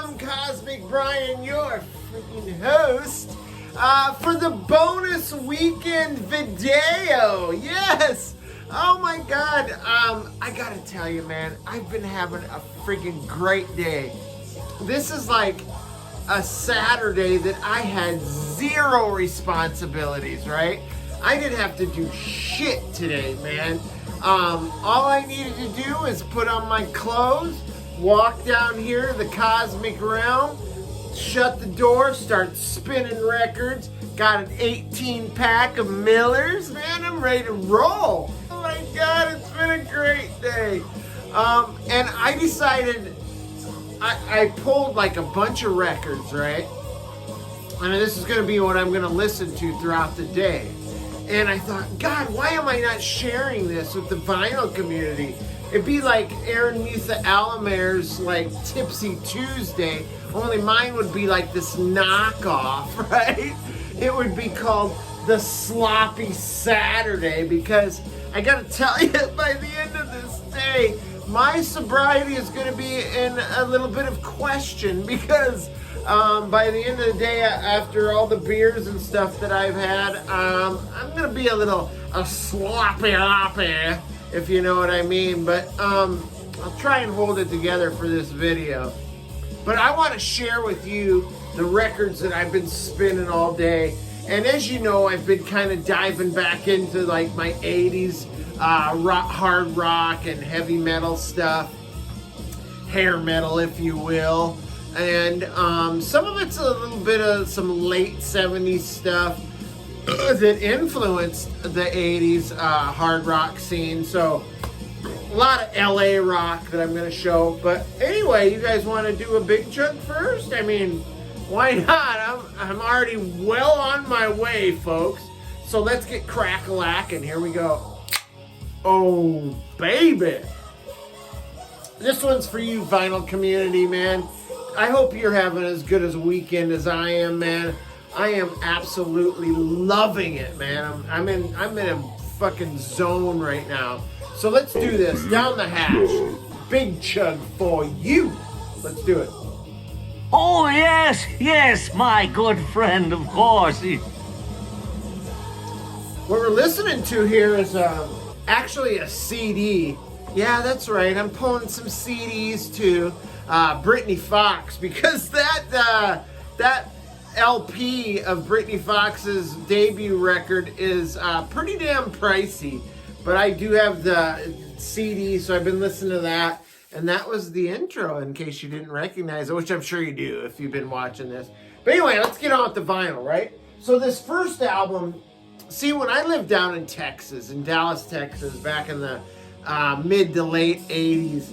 am Cosmic Brian, your freaking host, for the bonus weekend video. Yes! Oh my God. I gotta tell you, man, I've been having a freaking great day. This is like a Saturday that I had zero responsibilities, right? I didn't have to do shit today, man. All I needed to do is put on my clothes, walk down here, the cosmic realm, shut the door, start spinning records, got an 18-pack of Millers, man, I'm ready to roll. Oh my God, it's been a great day. And I decided, I pulled like a bunch of records, right? And this is gonna be what I'm gonna listen to throughout the day. And I thought, God, why am I not sharing this with the vinyl community? It'd be like Aaron Mutha Alamere's like Tipsy Tuesday, only mine would be like this knockoff, right? It would be called the Sloppy Saturday, because I gotta tell you, by the end of this day, my sobriety is gonna be in a little bit of question, because by the end of the day, after all the beers and stuff that I've had, I'm gonna be a sloppy, if you know what I mean. But I'll try and hold it together for this video. But I want to share with you the records that I've been spinning all day. And as you know, I've been kind of diving back into like my 80s hard rock and heavy metal stuff, hair metal, if you will. And some of it's a little bit of some late 70s stuff that influenced the 80s hard rock scene. So a lot of LA rock that I'm going to show. But anyway, you guys want to do a big chunk first? I mean, why not? I'm already well on my way, folks. So let's get crack-a-lack, and here we go. Oh, baby. This one's for you, vinyl community, man. I hope you're having as good as a weekend as I am, man. I am absolutely loving it, man. I'm in a fucking zone right now. So let's do this. Down the hatch. Big chug for you. Let's do it. Oh, yes, my good friend, of course. What we're listening to here is actually a CD. Yeah, that's right. I'm pulling some CDs too. Brittany Fox, because that LP of Brittany Fox's debut record is pretty damn pricey, but I do have the CD, so I've been listening to that, and that was the intro, in case you didn't recognize it, which I'm sure you do if you've been watching this. But anyway, let's get on with the vinyl, right? So this first album, see, when I lived down in Texas, in Dallas, Texas, back in the mid to late 80s,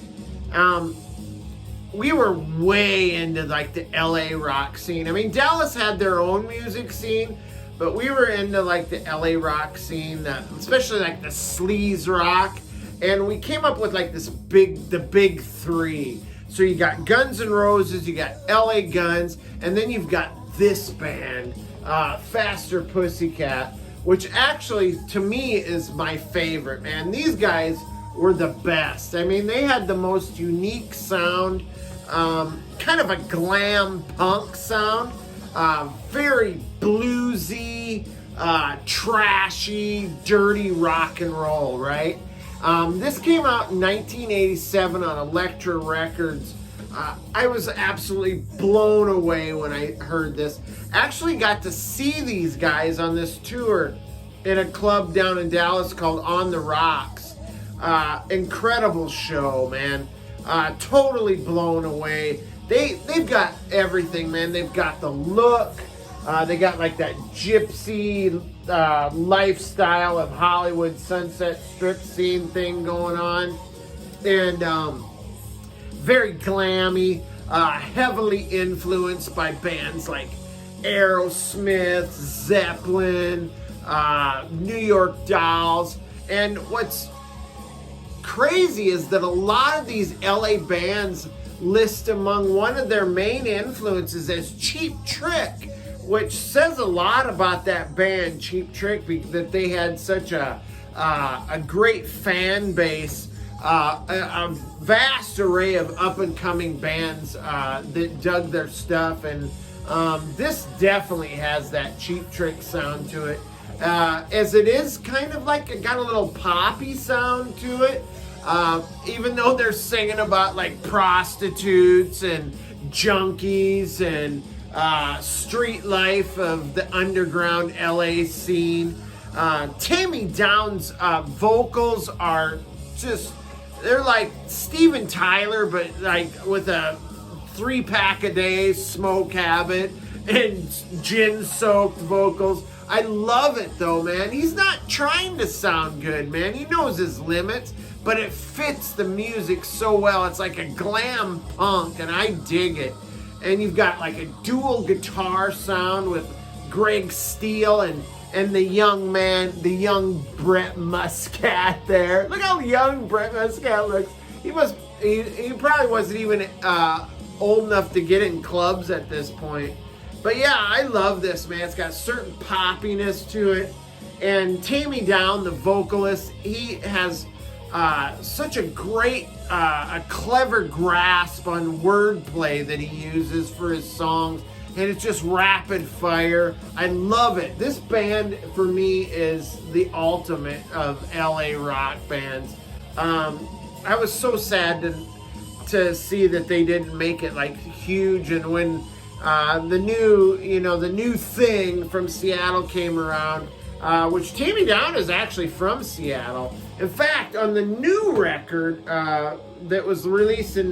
we were way into like the LA rock scene. I mean, Dallas had their own music scene, but we were into like the LA rock scene, especially like the sleaze rock. And we came up with like the big three. So you got Guns N' Roses, you got LA Guns, and then you've got this band, Faster Pussycat, which actually to me is my favorite, man. These guys were the best. I mean, they had the most unique sound, kind of a glam punk sound, very bluesy, trashy, dirty rock and roll, right? This came out in 1987 on Elektra Records. I was absolutely blown away when I heard this. Actually got to see these guys on this tour in a club down in Dallas called On the Rocks. Incredible show, man. Totally blown away. They've got everything, man. They've got the look. They got like that gypsy lifestyle of Hollywood Sunset Strip scene thing going on. And very glammy, heavily influenced by bands like AEROSMITH, Zeppelin, New York Dolls. And what's crazy is that a lot of these LA bands list among one of their main influences as Cheap Trick, which says a lot about that band, Cheap Trick, that they had such a great fan base a vast array of up-and-coming bands that dug their stuff, and this definitely has that Cheap Trick sound to it. As it is kind of like it got a little poppy sound to it, even though they're singing about like prostitutes and junkies and street life of the underground LA scene. Tammy Down's vocals are just, they're like Steven Tyler, but like with a 3-pack a day smoke habit and gin-soaked vocals. I love it though, man. He's not trying to sound good, man. He knows his limits, but it fits the music so well. It's like a glam punk, and I dig it. And you've got like a dual guitar sound with Greg Steele and the young man, the young Brett Muscat there. Look how young Brett Muscat looks. He probably wasn't even old enough to get in clubs at this point. But yeah, I love this, man. It's got certain poppiness to it. And Tammy Down, the vocalist, he has such a great, a clever grasp on wordplay that he uses for his songs. And it's just rapid fire. I love it. This band, for me, is the ultimate of LA rock bands. I was so sad to see that they didn't make it like huge, and when the new thing from Seattle came around, which Tammy Down is actually from Seattle. In fact, on the new record that was released in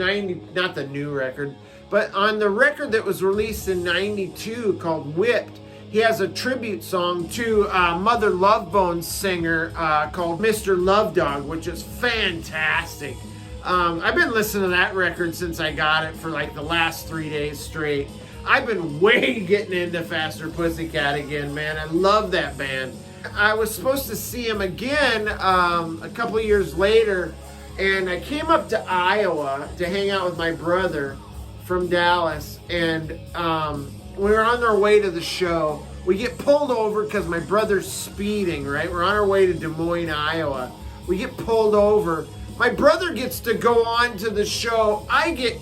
not the new record, but on the record that was released in 92 called Whipped, he has a tribute song to Mother Love Bone's singer called Mr. Love Dog, which is fantastic. I've been listening to that record since I got it for like the last 3 days straight. I've been way getting into Faster Pussycat again, man. I love that band. I was supposed to see him again a couple of years later, and I came up to Iowa to hang out with my brother from Dallas, and we were on our way to the show. We get pulled over because my brother's speeding, right? We're on our way to Des Moines, Iowa. We get pulled over. My brother gets to go on to the show. I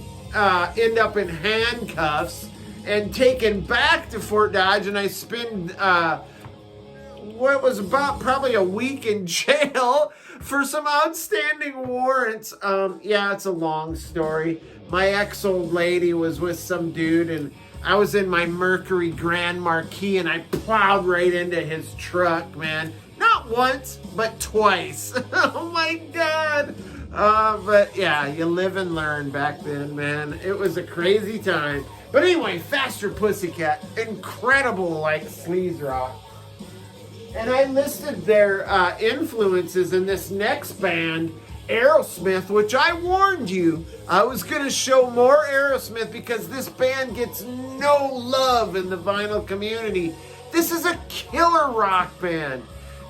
end up in handcuffs and taken back to Fort Dodge, and I spend what was about probably a week in jail for some outstanding warrants. Yeah, it's a long story. My ex-old lady was with some dude, and I was in my Mercury Grand Marquis, and I plowed right into his truck, man. Not once, but twice. Oh my God. But yeah, you live and learn back then, man. It was a crazy time. But anyway, Faster Pussycat, incredible like sleaze rock. And I listed their influences in this next band, AEROSMITH, which I warned you I was going to show more AEROSMITH because this band gets no love in the vinyl community. This is a killer rock band.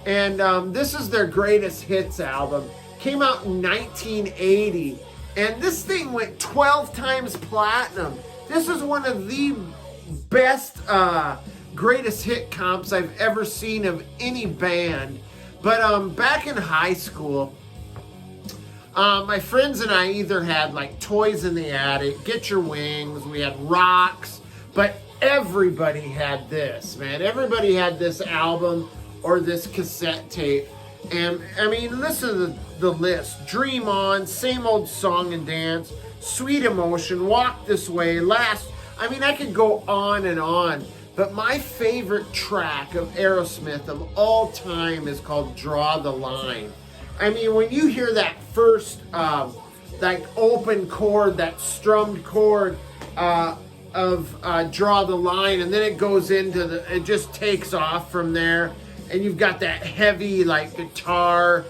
And this is their greatest hits album. Came out in 1980. And this thing went 12 times platinum. This is one of the best greatest hit comps I've ever seen of any band. But back in high school, my friends and I either had like Toys in the Attic, Get Your Wings, we had Rocks, but everybody had this, man. Everybody had this album or this cassette tape. And I mean, listen to the list. Dream On, Same Old Song and Dance, Sweet Emotion, Walk This Way, Last. I mean, I could go on and on. But my favorite track of AEROSMITH of all time is called Draw the Line. I mean, when you hear that first like open chord, that strummed chord of Draw the Line, and then it goes into it just takes off from there. And you've got that heavy like guitar,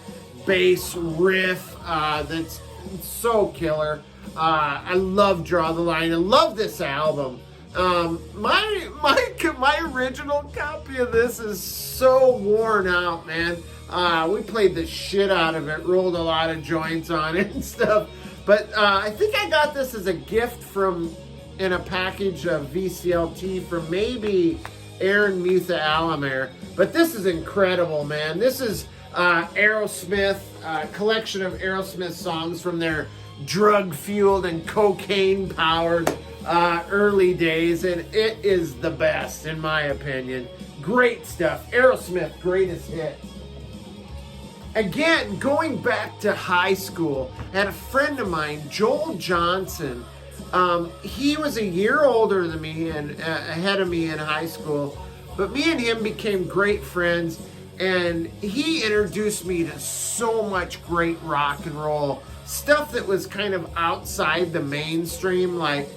bass riff that's so killer. I love Draw the Line. I love this album. My original copy of this is so worn out, man. We played the shit out of it, rolled a lot of joints on it and stuff. But I think I got this as a gift in a package of VCLT from maybe Aaron Mutha Alamere. But this is incredible, man. This is AEROSMITH, collection of AEROSMITH songs from their drug-fueled and cocaine-powered early days, and it is the best in my opinion. Great stuff. AEROSMITH, greatest hit. Again, going back to high school, I had a friend of mine, Joel Johnson. He was a year older than me and ahead of me in high school, but me and him became great friends, and he introduced me to so much great rock and roll stuff that was kind of outside the mainstream. Like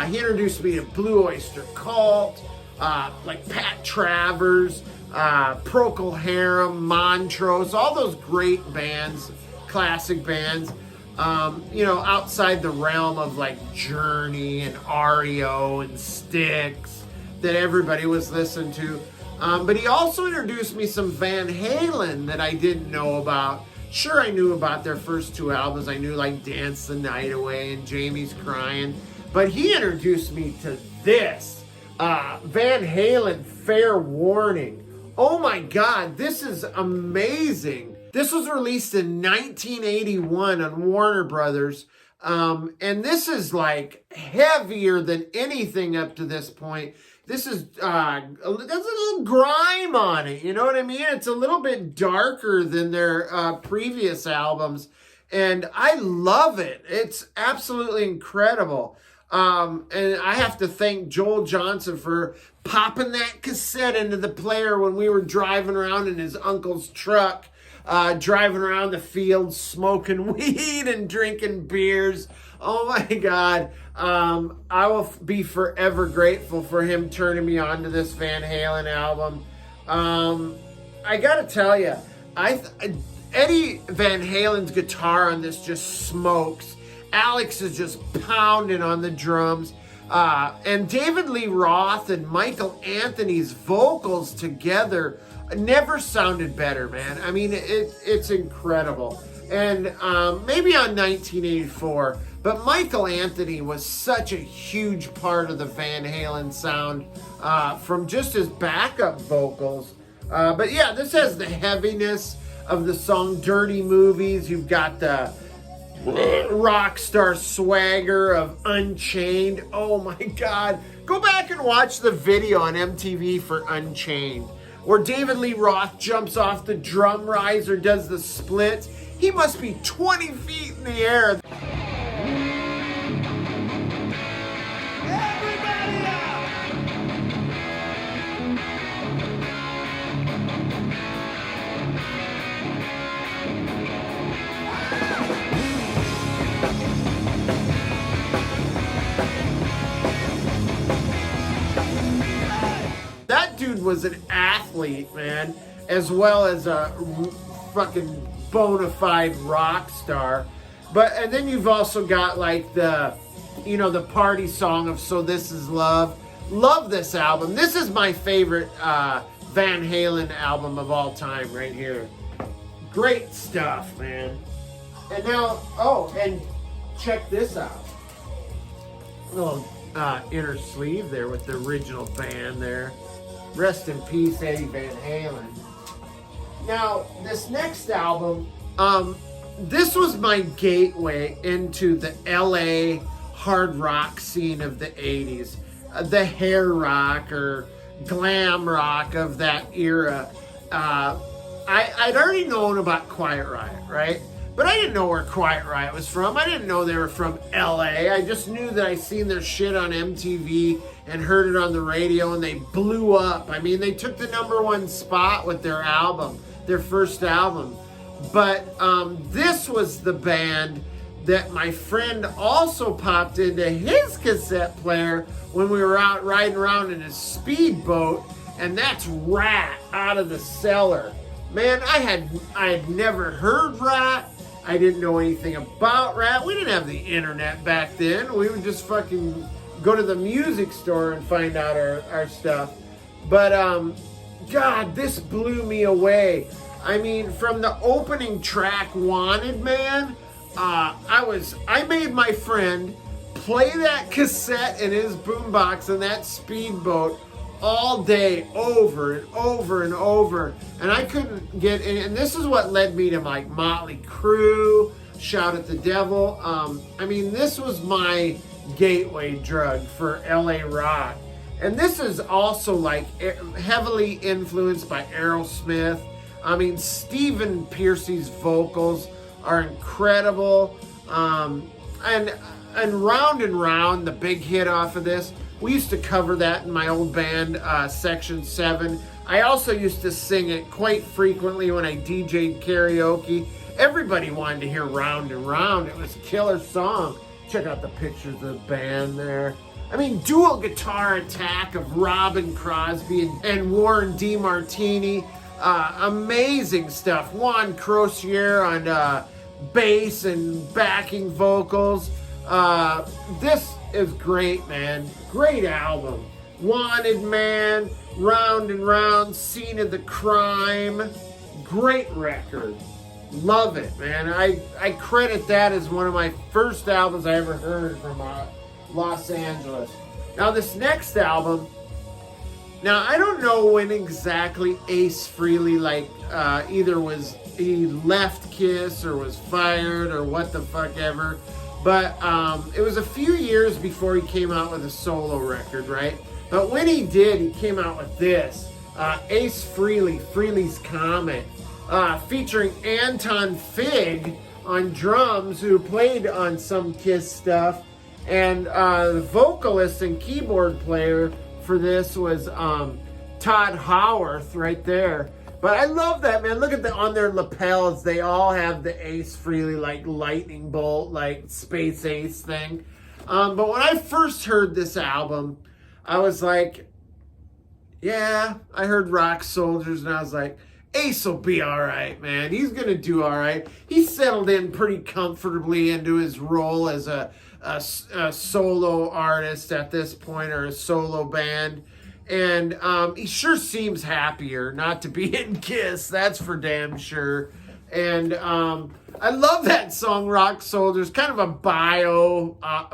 he introduced me to Blue Oyster Cult, like Pat Travers, Procol Harum, Montrose, all those great bands, classic bands, outside the realm of like Journey and REO and Styx that everybody was listening to. But he also introduced me some Van Halen that I didn't know about. Sure, I knew about their first two albums. I knew like Dance the Night Away and Jamie's Crying. But he introduced me to this, Van Halen, Fair Warning. Oh my God, this is amazing. This was released in 1981 on Warner Brothers. And this is like heavier than anything up to this point. This is, there's a little grime on it, you know what I mean? It's a little bit darker than their previous albums, and I love it. It's absolutely incredible. And I have to thank Joel Johnson for popping that cassette into the player when we were driving around in his uncle's truck, driving around the fields, smoking weed and drinking beers. Oh my God. I will be forever grateful for him turning me on to this Van Halen album. I gotta tell you, Eddie Van Halen's guitar on this just smokes. Alex is just pounding on the drums. And David Lee Roth and Michael Anthony's vocals together never sounded better, man. I mean, it's incredible. And maybe on 1984, but Michael Anthony was such a huge part of the Van Halen sound from just his backup vocals. But yeah, this has the heaviness of the song Dirty Movies. You've got the rock star swagger of Unchained. Oh my God. Go back and watch the video on MTV for Unchained, where David Lee Roth jumps off the drum riser, does the splits. He must be 20 feet in the air. Everybody out! That dude was an athlete, man, as well as a fucking bona fide rock star. And then you've also got like the party song of So This Is Love. Love this album. This is my favorite Van Halen album of all time right here. Great stuff, man. And now, and check this out. A little inner sleeve there with the original band there. Rest in peace, Eddie Van Halen. Now, this next album, this was my gateway into the LA hard rock scene of the 80s. The hair rock or glam rock of that era. I'd already known about Quiet Riot, right? But I didn't know where Quiet Riot was from. I didn't know they were from LA. I just knew that I seen their shit on MTV and heard it on the radio, and they blew up. I mean, they took the #1 spot with their album, their first album. But this was the band that my friend also popped into his cassette player when we were out riding around in his speedboat, and that's RATT, Out of the Cellar. Man, I had never heard RATT. I didn't know anything about RATT. We didn't have the internet back then. We would just fucking go to the music store and find out our stuff. But God, this blew me away. I mean, from the opening track, Wanted Man, I made my friend play that cassette in his boombox in that speedboat all day, over and over and over. And I couldn't get in. And this is what led me to like Motley Crue, Shout at the Devil. I mean, this was my gateway drug for LA rock. And this is also like heavily influenced by AEROSMITH. I mean, Stephen Pearcy's vocals are incredible. And Round, the big hit off of this, we used to cover that in my old band, Section 7. I also used to sing it quite frequently when I DJ'd karaoke. Everybody wanted to hear Round and Round. It was a killer song. Check out the pictures of the band there. I mean, dual guitar attack of Robin Crosby and Warren DeMartini. Amazing stuff. Juan Crocier on bass and backing vocals. This is great, man. Great album. Wanted Man, Round and Round, Scene of the Crime. Great record. Love it, man. I credit that as one of my first albums I ever heard from Los Angeles. Now this next album, now I don't know when exactly Ace Frehley either he left Kiss or was fired or what the fuck ever. But it was a few years before he came out with a solo record, right? But when he did, he came out with this. Ace Frehley, Frehley's Comet, featuring Anton Fig on drums, who played on some Kiss stuff. And the vocalist and keyboard player for this was Todd Howarth right there. But I love that, man. Look at on their lapels, they all have the Ace Frehley like lightning bolt, like Space Ace thing. But when I first heard this album, I was like, yeah, I heard Rock Soldiers and I was like, Ace will be all right, man. He's going to do all right. He settled in pretty comfortably into his role as a solo artist at this point, or a solo band. And he sure seems happier not to be in Kiss. That's for damn sure. And I love that song, Rock Soldiers. Kind of a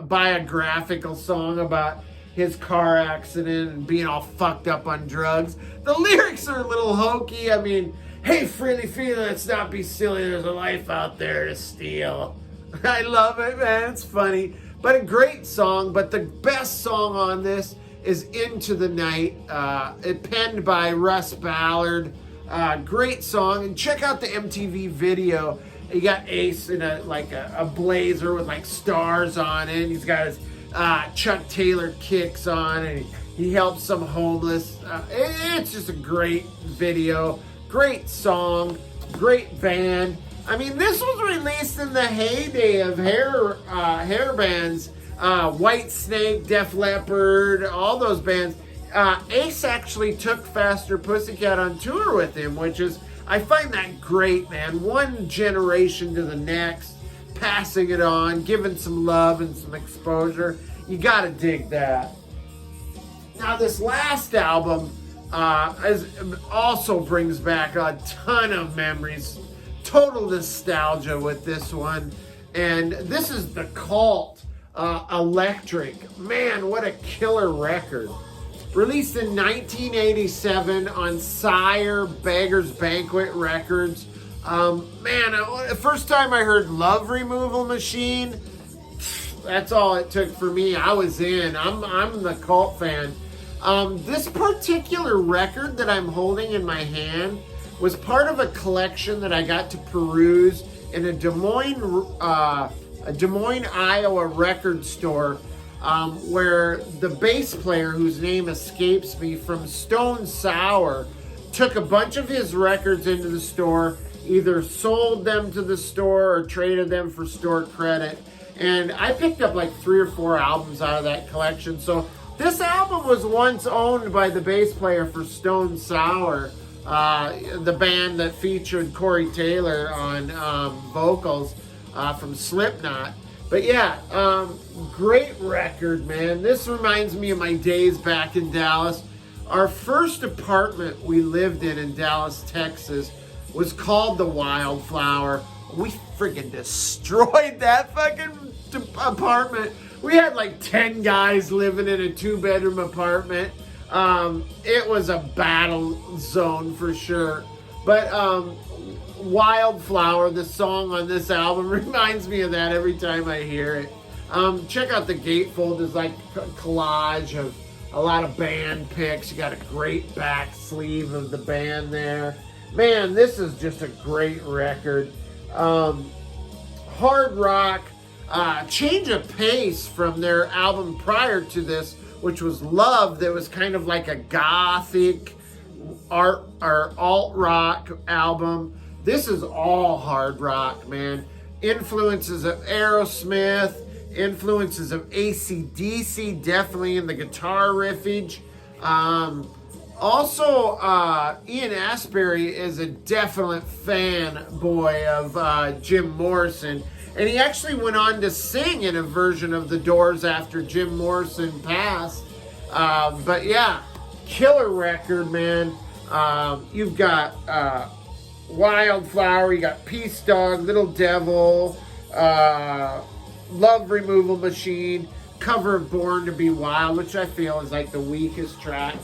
biographical song about his car accident and being all fucked up on drugs. The lyrics are a little hokey. I mean, hey, Frehley, let's not be silly. There's a life out there to steal. I love it, man. It's funny. But a great song. But the best song on this is Into the Night. It penned by Russ Ballard. Great song. And check out the MTV video. You got Ace in a blazer with like stars on it. He's got his Chuck Taylor kicks on, and he helps some homeless. It's just a great video. Great song. Great band. I mean, this was released in the heyday of hair bands. White Snake, Def Leppard, all those bands. Ace actually took Faster Pussycat on tour with him, which is, I find that great, man. One generation to the next, passing it on, giving some love and some exposure. You gotta dig that. Now this last album also brings back a ton of memories. Total nostalgia with this one. And this is The Cult, Electric. Man, what a killer record. Released in 1987 on Sire Beggars Banquet Records. Man, the first time I heard Love Removal Machine, that's all it took for me. I was in. I'm the Cult fan. This particular record that I'm holding in my hand was part of a collection that I got to peruse in a Des Moines, Iowa record store, where the bass player, whose name escapes me, from Stone Sour, took a bunch of his records into the store, either sold them to the store or traded them for store credit. And I picked up like 3 or 4 albums out of that collection. So this album was once owned by the bass player for Stone Sour, the band that featured Corey Taylor on vocals from Slipknot. But yeah, great record, man. This reminds me of my days back in Dallas. Our first apartment we lived in Dallas, Texas, was called the Wildflower. We freaking destroyed that fucking apartment. We had like 10 guys living in a 2-bedroom apartment. It was a battle zone for sure. But Wildflower, the song on this album, reminds me of that every time I hear it. Check out the gatefold. There's like a collage of a lot of band pics. You got a great back sleeve of the band there. Man, this is just a great record. Hard rock, change of pace from their album prior to this, which was Love, that was kind of like a gothic art or alt rock album. This is all hard rock, man. Influences of AEROSMITH, influences of AC/DC, definitely in the guitar riffage. Also, Ian Astbury is a definite fanboy of Jim Morrison. And he actually went on to sing in a version of The Doors after Jim Morrison passed. But yeah, killer record, man. You've got Wildflower, you got Peace Dog, Little Devil, Love Removal Machine, cover of Born to Be Wild, which I feel is like the weakest track.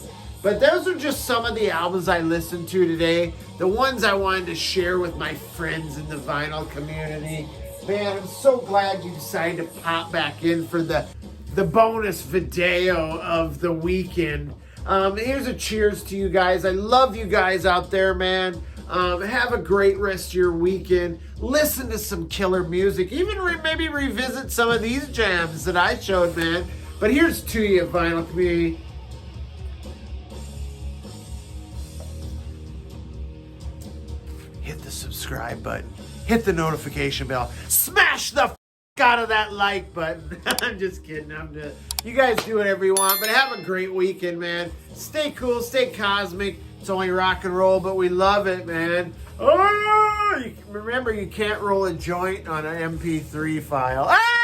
But those are just some of the albums I listened to today. The ones I wanted to share with my friends in the vinyl community. Man, I'm so glad you decided to pop back in for the bonus video of the weekend. Here's a cheers to you guys. I love you guys out there, man. Have a great rest of your weekend. Listen to some killer music. Even maybe revisit some of these jams that I showed, man. But here's to you, vinyl community. Hit the subscribe button. Hit the notification bell. Smash the out of that like button. I'm just kidding. You guys do whatever you want, but have a great weekend, man. Stay cool, stay cosmic. It's only rock and roll, but we love it, man. Oh, remember, you can't roll a joint on an MP3 file. Ah!